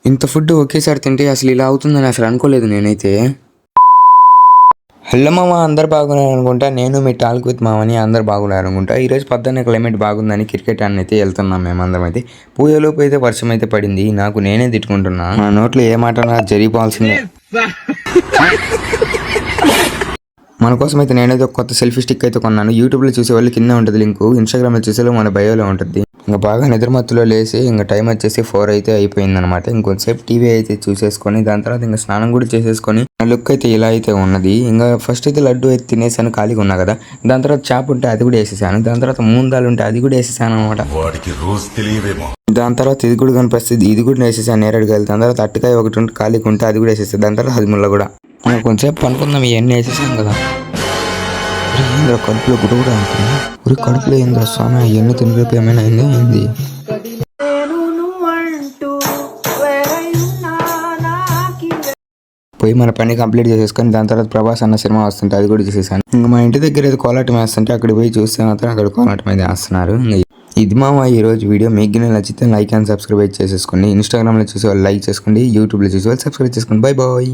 ఇంత ఫుడ్ ఒకేసారి తింటే అసలు ఇలా అవుతుందని అసలు అనుకోలేదు నేనైతే. హలో మామ, అందరు బాగున్నారు అనుకుంటా. నేను మీ టాల్క్ విత్ మామని, అందరు బాగున్నారు అనుకుంటా. ఈరోజు పొద్దున్నే క్లైమేట్ బాగుందని క్రికెట్ ఆడని అయితే వెళ్తున్నాం మేమందరం అయితే. పోయేలోపు అయితే వర్షం అయితే పడింది. నాకు నేనే తిట్టుకుంటున్నా, నా నోట్లో ఏ మాట జరిగిపోవాల్సిందే. మన కోసం అయితే నేనైతే ఒక కొత్త సెల్ఫీ స్టిక్ అయితే కొన్నాను. యూట్యూబ్లో చూసే వాళ్ళు కింద ఉంటుంది లింకు, ఇన్స్టాగ్రామ్లో చూసేవాళ్ళు మన బయోలో ఉంటుంది. ఇంకా బాగా నిద్రమత్తులో లేసి ఇంకా టైం వచ్చేసి 4 అయితే అయిపోయింది అనమాట. ఇంకొంచెంసేపు టీవీ అయితే చూసేసుకొని దాని తర్వాత ఇంకా స్నానం కూడా చేసేసుకొని లుక్ అయితే ఇలా అయితే ఉన్నది. ఇంకా ఫస్ట్ అయితే లడ్డు అయితే తినేసాను, ఖాళీగా ఉన్నా కదా. దాని తర్వాత చేప ఉంటే అది కూడా వేసేసాను. దాని తర్వాత మూందాలు ఉంటే అది కూడా వేసేసాను అనమాట. దాని తర్వాత ఇది కూడా కనిపిస్తుంది, ఇది కూడా వేసేసాను నేరేడుకాయలు. దాని తర్వాత అట్టకాయ ఒకటి ఉంటే ఖాళీగా ఉంటే అది కూడా వేసేసాను. దాని తర్వాత అది ముళ్ళ కూడా. కొంచెంసేపు అనుకుందాం, ఇవన్నీ వేసేసాను కదా. ఏంద్ర కడుపులో గుడ్డ కూడా ఉంటుంది. ఊరి కడుపులో ఏంద్ర స్వామి, అవన్నీ తినిపి ఏమైనా అయింది ఏంది. పోయి మన పని కంప్లీట్ చేసేసుకొని దాని తర్వాత ప్రభాస్ అన్న సినిమా వస్తుంటే అది కూడా చూసేసాను. ఇంకా మా ఇంటి దగ్గర ఏదో కోలాటం వేస్తుంటే అక్కడ పోయి చూస్తే మాత్రం అక్కడ కోలాటం అయితే వేస్తున్నారు. ఇది మామ ఈ రోజు వీడియో. మీకు నచ్చితే లైక్ అండ్ సబ్స్క్రైబ్ చేసేసుకోండి. ఇన్స్టాగ్రామ్లో చూసే వాళ్ళు లైక్ చేసుకోండి, యూట్యూబ్లో చూసే వాళ్ళు సబ్స్క్రైబ్ చేసుకోండి. Bye bye.